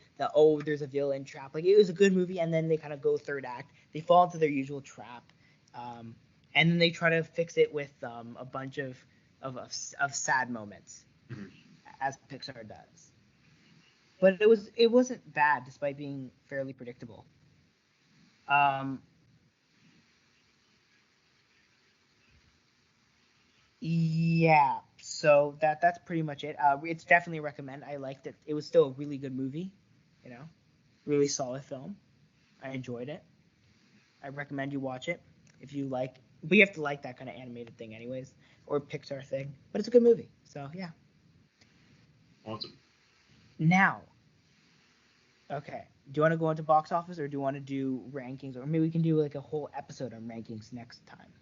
there's a villain trap. Like it was a good movie, and then they kind of go third act, they fall into their usual trap, and then they try to fix it with a bunch of sad moments, as Pixar does. But it wasn't bad despite being fairly predictable. Yeah, so that's pretty much it. It's definitely a recommend. I liked it. It was still a really good movie, you know, really solid film. I enjoyed it. I recommend you watch it if you like. But you have to like that kind of animated thing, anyways, or Pixar thing. But it's a good movie. So yeah. awesome. Now, okay. Do you want to go into box office, or do you want to do rankings, or maybe we can do like a whole episode on rankings next time?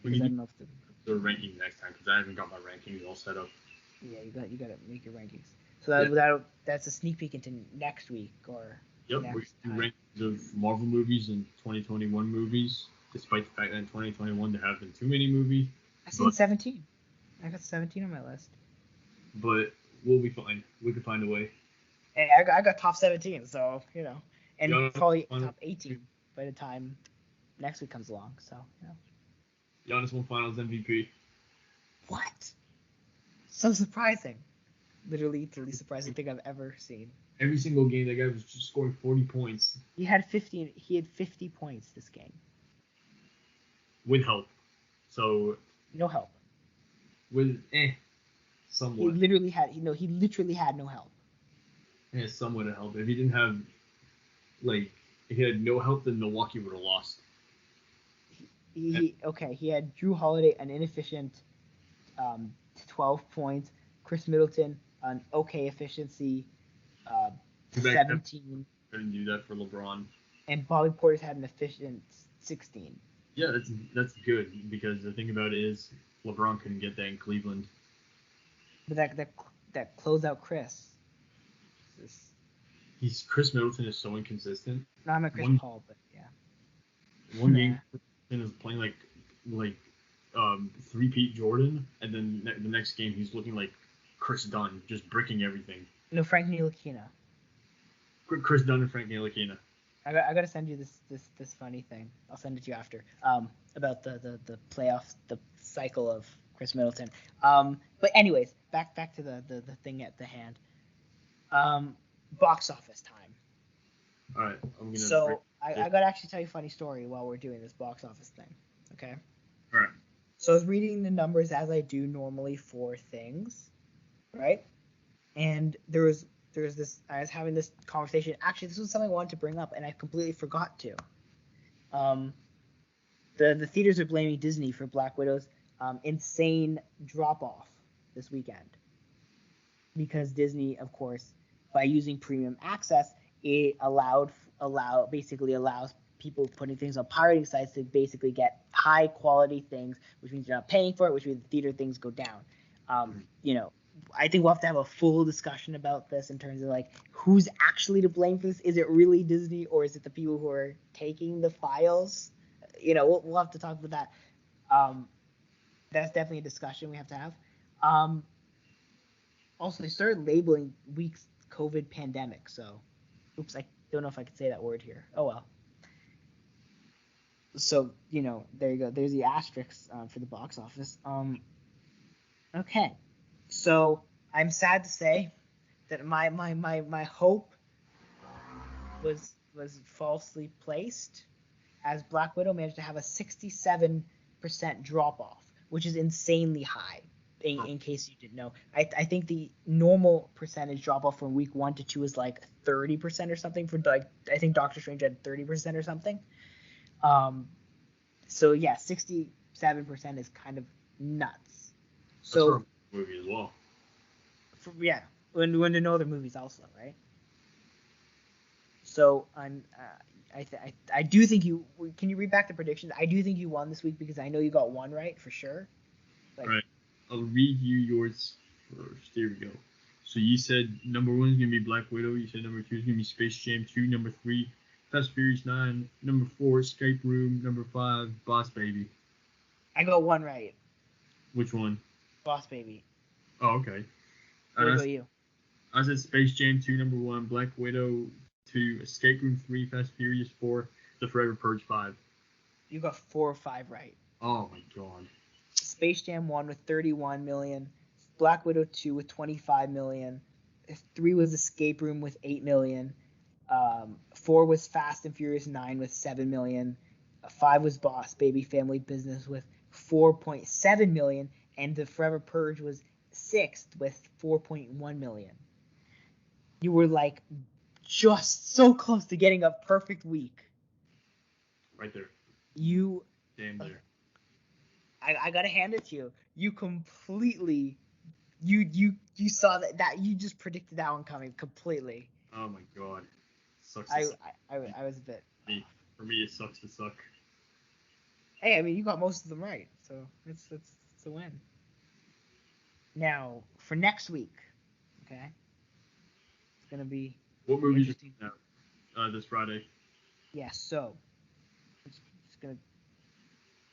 We Because I can don't do know if the ranking next time because I haven't got my rankings all set up. yeah, you got to make your rankings. So that's a sneak peek into next week or Yep, we next do time. rankings of Marvel movies and 2021 movies, despite the fact that in 2021 there have been too many movies. I seen 17. I got 17 on my list. But we'll be fine. We can find a way. And I got top 17, so you know, and Yeah, probably fine. top 18 by the time next week comes along. So you know. Giannis won Finals MVP. What? So surprising. Literally the least surprising thing I've ever seen. Every single game, that guy was just scoring 40 points He had 50 points this game. with help. So No help. with He somewhat. literally had no help. Somewhat of help. If he didn't have if he had no help, then Milwaukee would have lost. He had Drew Holiday, an inefficient 12 points, Chris Middleton, an okay efficiency, 17, Couldn't do that for LeBron. and Bobby Portis had an efficient 16. Yeah, that's good because the thing about it is LeBron couldn't get that in Cleveland. But that closeout Chris. Chris Middleton is so inconsistent. No, I'm a Chris Paul, but yeah. One game is playing like three-peat Jordan, and then the next game he's looking like Chris Dunn, just bricking everything. No, Frank Ntilikina. Chris Dunn and Frank Ntilikina. I got to send you this funny thing. I'll send it to you after. About the playoff, the cycle of Chris Middleton. But anyways, back to the thing at the hand. Box office time. All right, I'm gonna. So I gotta actually tell you a funny story while we're doing this box office thing. Okay. All right. So I was reading the numbers as I do normally for things, right? And there was this. I was having this conversation. Actually, this was something I wanted to bring up, and I completely forgot to. The theaters are blaming Disney for Black Widow's insane drop off this weekend, because Disney, of course, by using premium access, it basically allows people putting things on pirating sites to basically get high quality things, which means you're not paying for it, which means the theater things go down. You know, I think we'll have to have a full discussion about this in terms of like who's actually to blame for this. Is it really Disney, or is it the people who are taking the files? You know, we'll have to talk about that. That's definitely a discussion we have to have. Also, they started labeling weeks COVID pandemic. So, oops, I don't know if I could say that word here. Oh well. So there you go. There's the asterisk for the box office. Okay. So I'm sad to say that my hope was falsely placed, as Black Widow managed to have a 67% drop off, which is insanely high. In case you didn't know, I think the normal percentage drop off from week 1 to 2 is like 30% or something. For like, I think Doctor Strange had 30% or something. So yeah, 67% is kind of nuts. So that's for a movie as well. When to know other movies also, right? So I do think you can you read back the predictions? I do think you won this week because I know you got one right for sure. All right, I'll read you yours first. Here we go. So you said number 1 is gonna be Black Widow. You said number 2 is gonna be Space Jam 2. Number 3, Fast and Furious 9. Number 4, Escape Room. Number 5, Boss Baby. I got one right. Which one? Boss Baby. Oh, okay. What about you? I said Space Jam 2, number 1, Black Widow 2, Escape Room 3, Fast and Furious 4, The Forever Purge 5. You got 4 or 5 right. Oh my god. Space Jam 1 with 31 million, Black Widow 2 with 25 million, 3 was Escape Room with 8 million, 4 was Fast and Furious 9 with 7 million, 5 was Boss Baby Family Business with 4.7 million, and The Forever Purge was 6th with 4.1 million. You were like just so close to getting a perfect week. Right there. You. Damn there. I gotta hand it to you. You completely. You saw that you just predicted that one coming completely. Oh my god. Sucks. I was a bit. For me, it sucks to suck. Hey, I mean, you got most of them right, so it's a win. Now for next week, okay, it's gonna be. What movies are coming out this Friday? Yeah, so it's gonna.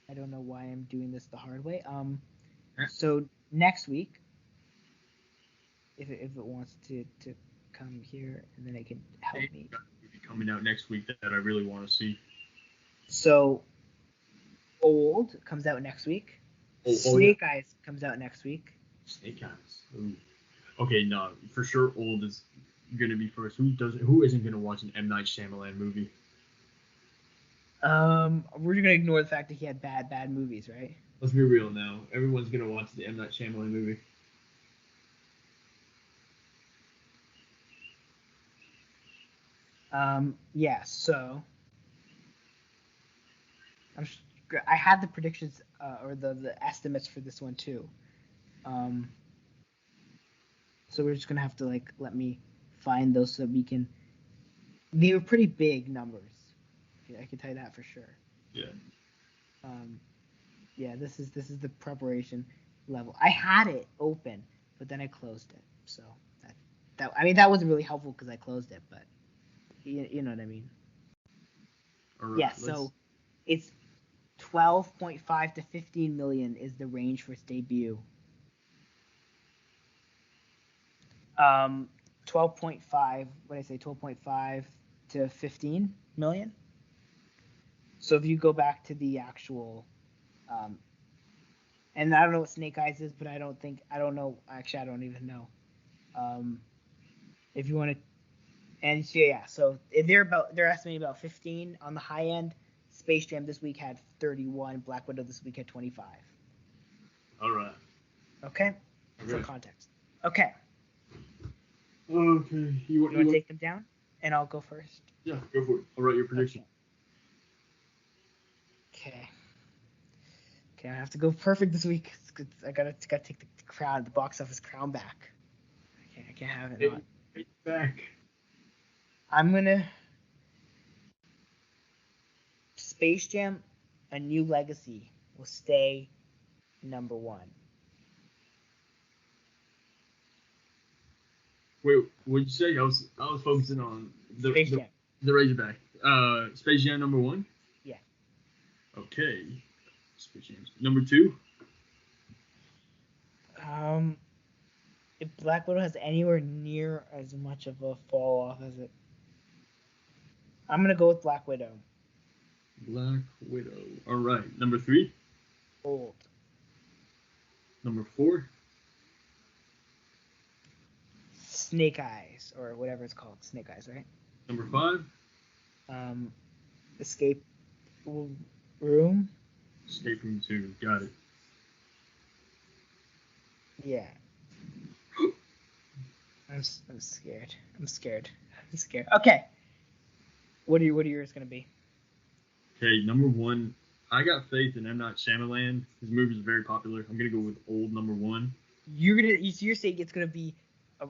I don't know why I'm doing this the hard way. So next week, if it wants to come here, and then it can help me. Coming out next week that I really want to see. So, Old comes out next week. Snake Eyes comes out next week. Snake Eyes. Ooh. Okay, no, for sure. Old is gonna be first. Who isn't gonna watch an M. Night Shyamalan movie? We're gonna ignore the fact that he had bad movies, right? Let's be real now. Everyone's gonna watch the M. Night Shyamalan movie. Yeah. So, I had the predictions or the estimates for this one too. So we're just gonna have to let me find those so that we can. They were pretty big numbers. I can tell you that for sure. Yeah. Yeah. This is the preparation level. I had it open, but then I closed it. So that wasn't really helpful because I closed it, but you know what I mean. All right, yeah. So it's 12.5 to 15 million is the range for its debut. 12.5. What did I say? 12.5 to 15 million. So if you go back to the actual, and I don't know what Snake Eyes is, but I don't know. Actually, I don't even know. If you want to, and so yeah, so they're estimating about 15 on the high end. Space Jam this week had 31. Black Widow this week had 25. All right. Okay. For context. Okay. Okay. You want to take them down, and I'll go first. Yeah, go for it. I'll write your prediction. Okay, I have to go perfect this week. I gotta take the box office crown back. I can't have it not. Take it back. I'm gonna Space Jam: A New Legacy will stay number 1. Wait, what did you say? I was focusing on Space Jam. The Razorback. Space Jam number 1. Yeah. Okay. Space Jam number 2. if Black Widow has anywhere near as much of a fall off as it. I'm gonna go with Black Widow. Black Widow. All right. Number 3. Old. Number 4. Snake Eyes, or whatever it's called. Snake Eyes, right? Number 5. Escape Room. Escape Room 2. Got it. Yeah. I'm scared. I'm scared. Okay. What are yours gonna be? Okay, number 1. I got faith in M. Night Shyamalan. His movies are very popular. I'm gonna go with old number 1. You're saying it's gonna be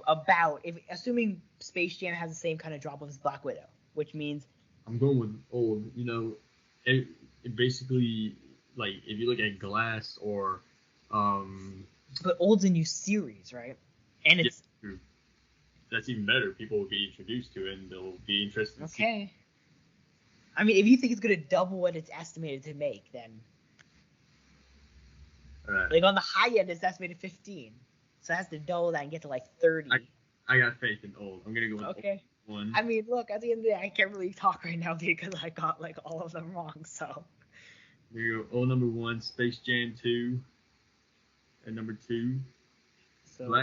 about, if assuming Space Jam has the same kind of drop off as Black Widow, which means I'm going with old. You know, it basically, like, if you look at Glass or but old's a new series, right? And it's true. That's even better. People will get introduced to it and they'll be interested in seeing. okay. I mean, if you think it's gonna double what it's estimated to make, then Alright. like on the high end, it's estimated 15, so it has to double that and get to like 30. I got faith in old. I'm gonna go with Okay. old 1. I mean, look, at the end of the day, I can't really talk right now because I got like all of them wrong. So There you go. Old number 1, Space Jam 2, and number 2,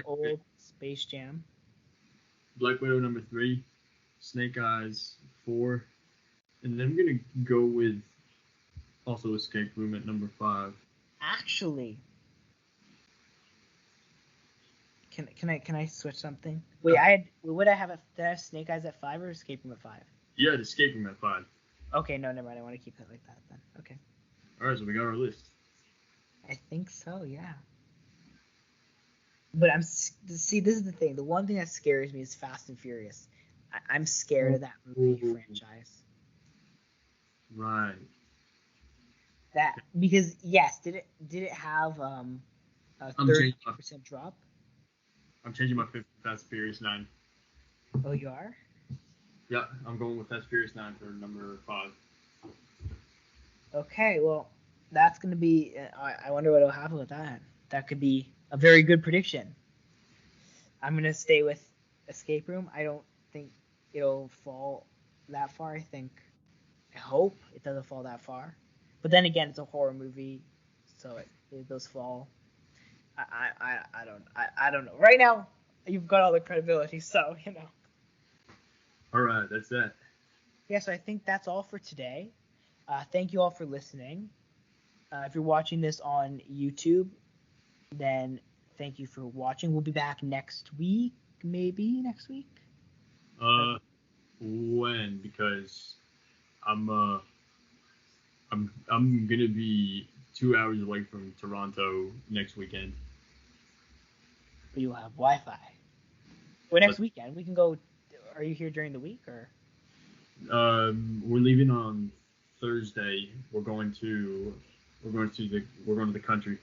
old Space Jam. Black Widow number 3, Snake Eyes 4, and then I'm gonna go with also Escape Room at number 5. Actually, can I switch something? Wait, did I have Snake Eyes at 5 or Escape Room at 5? You had Escape Room at 5. Okay, no, never mind. I want to keep it like that then. Okay. All right, so we got our list. I think so, yeah. But see, this is the thing. The one thing that scares me is Fast and Furious. I'm scared of that movie franchise. Right. That because yes, did it have a 32% drop? I'm changing my 5th to Fast and Furious 9. Oh, you are? Yeah, I'm going with Fast and Furious 9 for number 5. Okay, well, that's gonna be. I wonder what will happen with that. That could be a very good prediction. I'm gonna stay with Escape Room. I don't think it'll fall that far. I hope it doesn't fall that far. But then again, it's a horror movie, so it does fall. I don't know. Right now, you've got all the credibility, so you know. All right, that's that. Yeah, so I think that's all for today. Thank you all for listening. If you're watching this on YouTube, then thank you for watching. We'll be back next week, maybe next week. When? Because I'm gonna be 2 hours away from Toronto next weekend. But you'll have Wi-Fi. Well, next weekend we can go. Are you here during the week or? We're leaving on Thursday. We're going to the country.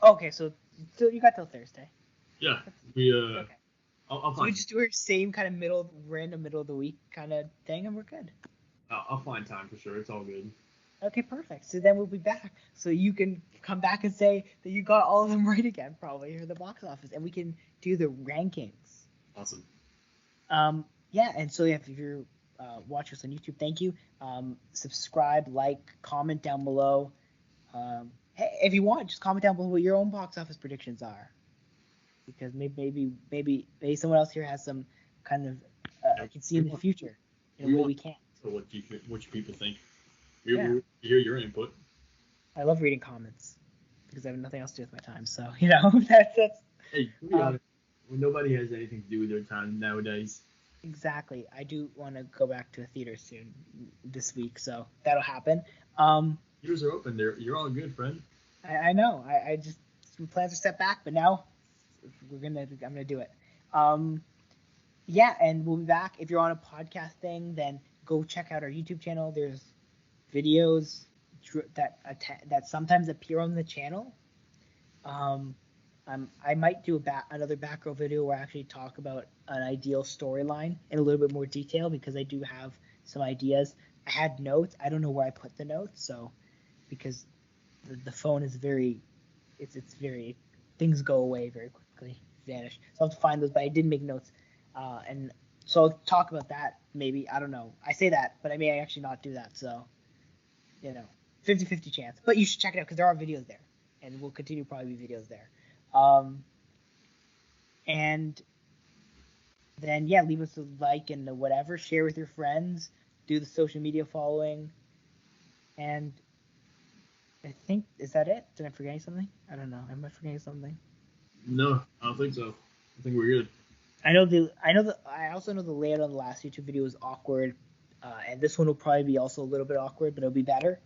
Okay, so you got till Thursday. Yeah, Okay. I'll So find. we just do our same kind of random middle of the week kind of thing, and we're good. I'll find time for sure. It's all good. Okay, perfect. So then we'll be back. So you can come back and say that you got all of them right again, probably, or the box office, and we can do the rankings. Awesome. Yeah, and so if you're watching us on YouTube, thank you. Subscribe, like, comment down below. Hey, if you want, just comment down below what your own box office predictions are, because maybe someone else here has some kind of can see in the future in a way we can't. So what people think? Yeah. We hear your input. I love reading comments because I have nothing else to do with my time. So you know that's Hey, to be honest, nobody has anything to do with their time nowadays. exactly. I do want to go back to a theater soon this week, so that'll happen. Yours are open. You're all good, friend. I know. I just some plans are set back, but now I'm gonna do it. Yeah, and we'll be back. If you're on a podcast thing, then go check out our YouTube channel. There's videos that sometimes appear on the channel. I might do another Batgirl video where I actually talk about an ideal storyline in a little bit more detail because I do have some ideas. I had notes. I don't know where I put the notes, so because the phone is very things go away very quickly. vanished. So I'll have to find those, but I did make notes. And so I'll talk about that maybe. I don't know. I say that, but I may actually not do that. So, 50-50 chance. But you should check it out because there are videos there. And will continue probably be videos there. And then, yeah, leave us a like and whatever. Share with your friends. Do the social media following. And I think, is that it? Did I forget something? I don't know. Am I forgetting something? No, I don't think so. I think we're good. I also know the layout on the last YouTube video was awkward. And this one will probably be also a little bit awkward, but it'll be better.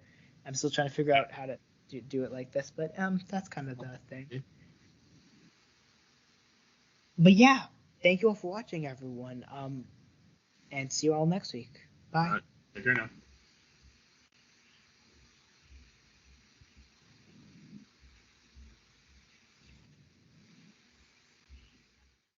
I'm still trying to figure out how to do it like this, but that's kind of the thing. Okay. But yeah, thank you all for watching, everyone. And see you all next week. Bye. All right. Take care now.